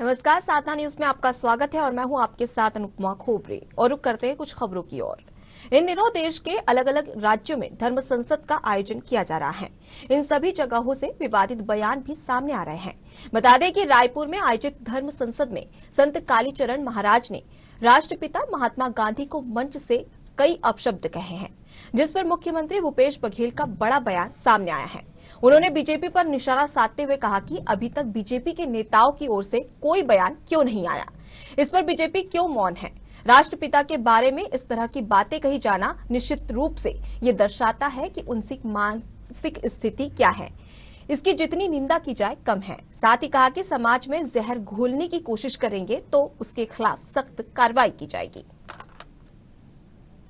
नमस्कार, साधना न्यूज में आपका स्वागत है और मैं हूं आपके साथ अनुपमा खोपरे। और रुक करते हैं कुछ खबरों की ओर। इन दिनों देश के अलग अलग राज्यों में धर्म संसद का आयोजन किया जा रहा है। इन सभी जगहों से विवादित बयान भी सामने आ रहे हैं। बता दें कि रायपुर में आयोजित धर्म संसद में संत कालीचरण महाराज ने राष्ट्रपिता महात्मा गांधी को मंच से कई अपशब्द कहे हैं, जिस पर मुख्यमंत्री भूपेश बघेल का बड़ा बयान सामने आया है। उन्होंने बीजेपी पर निशाना साधते हुए कहा कि अभी तक बीजेपी के नेताओं की ओर से कोई बयान क्यों नहीं आया, इस पर बीजेपी क्यों मौन है। राष्ट्रपिता के बारे में इस तरह की बातें कही जाना निश्चित रूप से ये दर्शाता है कि उनकी मानसिक स्थिति क्या है। इसकी जितनी निंदा की जाए कम है। साथ ही कहा कि समाज में जहर घोलने की कोशिश करेंगे तो उसके खिलाफ सख्त कार्रवाई की जाएगी।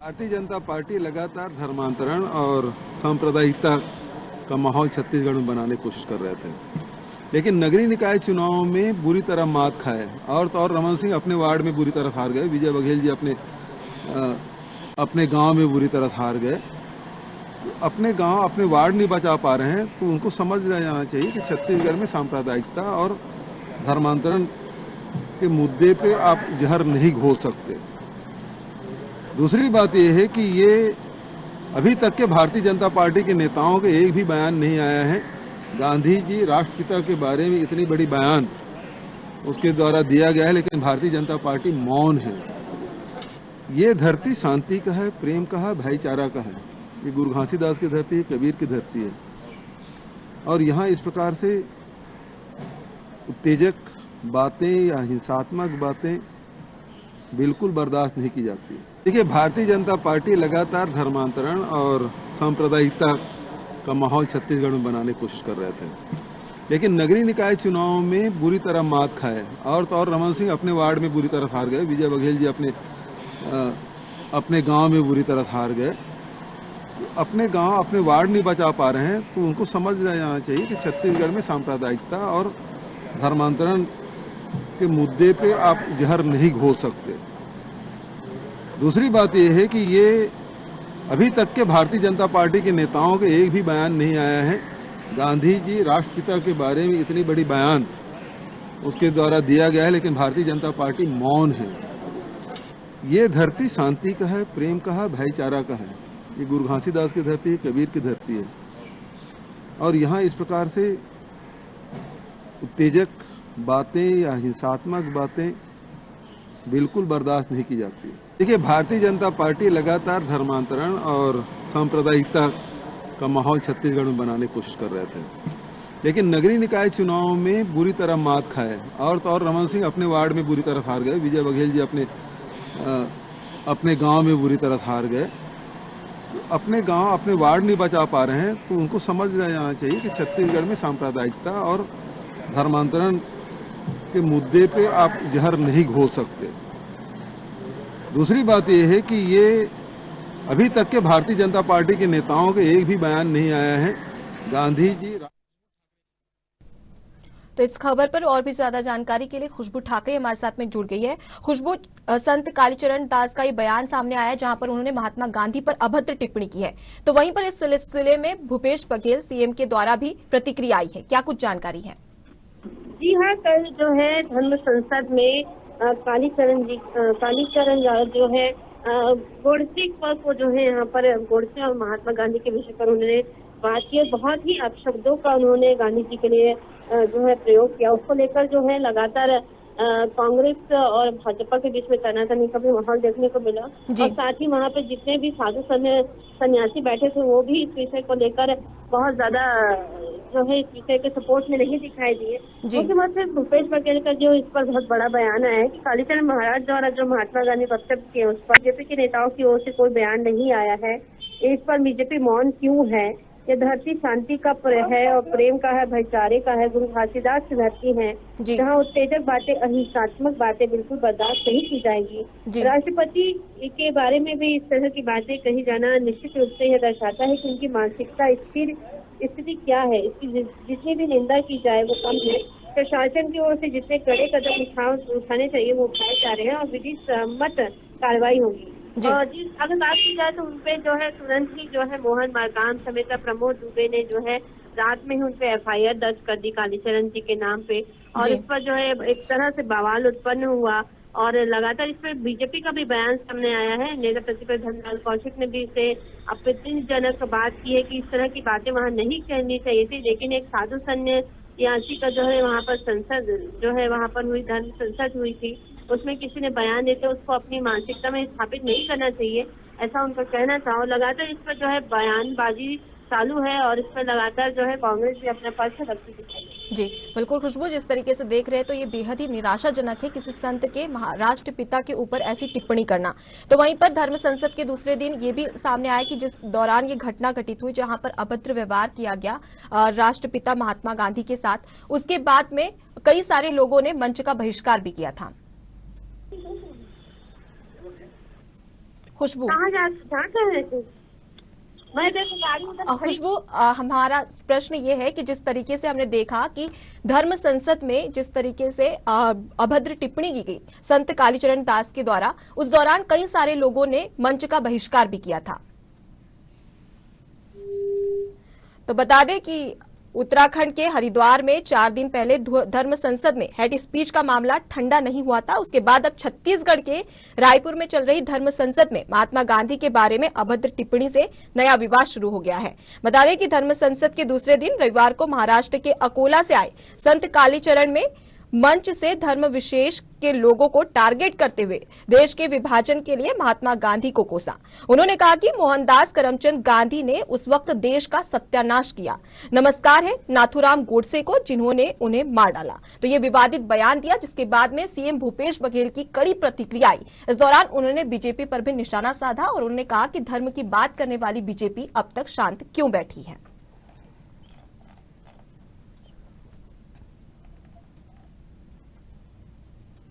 भारतीय जनता पार्टी लगातार धर्मांतरण और सांप्रदायिकता का माहौल छत्तीसगढ़ में बनाने की कोशिश कर रहे थे, लेकिन नगरीय निकाय चुनाव में बुरी तरह मात खाए। और तो और रमन सिंह अपने वार्ड में बुरी तरह हार गए, विजय बघेल जी अपने गांव में बुरी तरह हार गए। अपने गांव अपने वार्ड नहीं बचा पा रहे हैं, तो उनको समझ जाना चाहिए कि छत्तीसगढ़ में सांप्रदायिकता और धर्मांतरण के मुद्दे पे आप जहर नहीं घोल सकते। दूसरी बात यह है कि ये अभी तक के भारतीय जनता पार्टी के नेताओं के एक भी बयान नहीं आया है। गांधी जी राष्ट्रपिता के बारे में इतनी बड़ी बयान उसके द्वारा दिया गया है, लेकिन भारतीय जनता पार्टी मौन है। ये धरती शांति का है, प्रेम का है, भाईचारा का है। ये गुरु घासीदास की धरती है, कबीर की धरती है। और यहाँ इस प्रकार से उत्तेजक बातें या हिंसात्मक बातें बिल्कुल बर्दाश्त नहीं की जाती। देखिए, भारतीय जनता पार्टी लगातार धर्मांतरण और सांप्रदायिकता का माहौल छत्तीसगढ़ में बनाने की कोशिश कर रहे थे, लेकिन नगरीय निकाय चुनाव में बुरी तरह मात खाए। और तो और रमन सिंह अपने वार्ड में बुरी तरह हार गए, विजय बघेल जी अपने गांव में बुरी तरह हार गए। अपने गांव अपने वार्ड नहीं बचा पा रहे हैं, तो उनको समझ जाना चाहिए कि छत्तीसगढ़ में सांप्रदायिकता और धर्मांतरण के मुद्दे पे आप जहर नहीं घोल सकते। दूसरी बात यह है कि ये अभी तक के भारतीय जनता पार्टी के नेताओं के एक भी बयान नहीं आया है। गांधी जी राष्ट्रपिता के बारे में इतनी बड़ी बयान उसके द्वारा दिया गया है, लेकिन भारतीय जनता पार्टी मौन है। ये धरती शांति का है, प्रेम का है, भाईचारा का है। ये गुरु घासीदास की धरती है, कबीर की धरती है। और यहाँ इस प्रकार से उत्तेजक बातें या हिंसात्मक बातें बिल्कुल बर्दाश्त नहीं की जाती। देखिए, भारतीय जनता पार्टी लगातार धर्मांतरण और सांप्रदायिकता का माहौल छत्तीसगढ़ में बनाने की कोशिश कर रहे थे, लेकिन नगरीय निकाय चुनाव में बुरी तरह मात खाए। और तो और रमन सिंह अपने वार्ड में बुरी तरह हार गए, विजय बघेल जी अपने गांव में बुरी तरह हार गए। अपने गांव अपने वार्ड नहीं बचा पा रहे हैं, तो उनको समझ जाना चाहिए कि छत्तीसगढ़ में सांप्रदायिकता और धर्मांतरण के मुद्दे पे आप जहर नहीं घोल सकते। दूसरी बात यह है कि ये अभी तक के भारतीय जनता पार्टी के नेताओं के एक भी बयान नहीं आया है। गांधी जी तो इस खबर पर और भी ज्यादा जानकारी के लिए खुशबू ठाकरे हमारे साथ में जुड़ गई है। खुशबू, संत कालीचरण दास का ये बयान सामने आया है जहां पर उन्होंने महात्मा गांधी पर अभद्र टिप्पणी की है, तो वहीं पर इस सिलसिले में भूपेश बघेल सीएम के द्वारा भी प्रतिक्रिया आई है। क्या कुछ जानकारी है? जी हाँ, कल जो है धर्म संसद में कालीचरण जो है गोडसे को जो है यहाँ पर गोडसे और महात्मा गांधी के विषय पर उन्होंने बात की। बहुत ही अपशब्दों का उन्होंने गांधी जी के लिए जो है प्रयोग किया। उसको लेकर जो है लगातार कांग्रेस और भाजपा के बीच में तनातनी का भी माहौल देखने को मिला। और साथ ही वहाँ पे जितने भी साधु सन्यासी बैठे थे वो भी इस विषय को लेकर बहुत ज्यादा जो है इस विषय के सपोर्ट में नहीं दिखाई दिए। मुख्यमंत्री भूपेश बघेल का जो इस पर बहुत बड़ा बयान आया है कि कालीचरण महाराज द्वारा जो महात्मा गांधी को वक्तव्य किए उस पर बीजेपी के नेताओं की ओर से कोई बयान नहीं आया है। इस पर बीजेपी मौन क्यों है? ये धरती शांति का है और प्रेम का है, भाईचारे का है। गुरु घासीदास की धरती है, जहाँ उत्तेजक बातें, अहिंसात्मक बातें बिल्कुल बर्दाश्त नहीं की जाएगी। राष्ट्रपति के बारे में भी इस तरह की बातें कही जाना निश्चित रूप से यह दर्शाता है कि उनकी मानसिकता स्थिति क्या है। इसकी जितनी भी निंदा की जाए वो कम है। प्रशासन की ओर से जितने कड़े कदम उठाने चाहिए वो उठाए जा रहे हैं और विधि सम्मत कार्रवाई होगी। और अगर बात की जाए तो उनपे जो है तुरंत ही जो है मोहन मारकाम समेत प्रमोद दुबे ने जो है रात में ही उन पे FIR दर्ज कर दी कालीचरण जी के नाम पे, और जी। इस पर जो है एक तरह से बवाल उत्पन्न हुआ और लगातार इसमें बीजेपी का भी बयान सामने आया है। नेता प्रतिपक्ष धर्मलाल कौशिक ने भी इसे आपत्तिजनक बात की है कि इस तरह की बातें वहाँ नहीं कहनी चाहिए थी, लेकिन एक साधु सन्यासी का जो है वहाँ पर संसद जो है वहाँ पर हुई, धर्म संसद हुई थी, उसमें किसी ने बयान देते उसको अपनी मानसिकता में स्थापित नहीं करना चाहिए, ऐसा उनका कहना था। और लगातार इस पर जो है बयानबाजी चालू है और इस पर लगातार जो है कांग्रेस भी अपना पक्ष रखती दिखाई। जी बिल्कुल खुशबू, जिस तरीके से देख रहे हैं तो ये बेहद ही निराशाजनक है किसी संत के राष्ट्रपिता के ऊपर ऐसी टिप्पणी करना। तो वहीं पर धर्म संसद के दूसरे दिन ये भी सामने आया कि जिस दौरान ये घटना घटित हुई जहां पर अभद्र व्यवहार किया गया राष्ट्रपिता महात्मा गांधी के साथ, उसके बाद में कई सारे लोगों ने मंच का बहिष्कार भी किया था। खुशबू, कहाँ जा रहे थे? मैं देखो गाड़ी उधर खुशबू, हमारा प्रश्न ये है कि जिस तरीके से हमने देखा कि धर्म संसद में जिस तरीके से अभद्र टिप्पणी की गई संत कालीचरण दास के द्वारा, उस दौरान कई सारे लोगों ने मंच का बहिष्कार भी किया था। तो बता दें कि उत्तराखंड के हरिद्वार में 4 दिन पहले धर्म संसद में हेड स्पीच का मामला ठंडा नहीं हुआ था। उसके बाद अब छत्तीसगढ़ के रायपुर में चल रही धर्म संसद में महात्मा गांधी के बारे में अभद्र टिप्पणी से नया विवाद शुरू हो गया है। बता दें कि धर्म संसद के दूसरे दिन रविवार को महाराष्ट्र के अकोला से आए संत कालीचरण में मंच से धर्म विशेष के लोगों को टारगेट करते हुए देश के विभाजन के लिए महात्मा गांधी को कोसा। उन्होंने कहा कि मोहनदास करमचंद गांधी ने उस वक्त देश का सत्यानाश किया। नमस्कार है नाथूराम गोडसे को जिन्होंने उन्हें मार डाला। तो ये विवादित बयान दिया, जिसके बाद में सीएम भूपेश बघेल की कड़ी प्रतिक्रिया आई। इस दौरान उन्होंने बीजेपी पर भी निशाना साधा और उन्होंने कहा कि धर्म की बात करने वाली बीजेपी अब तक शांत क्यों बैठी है।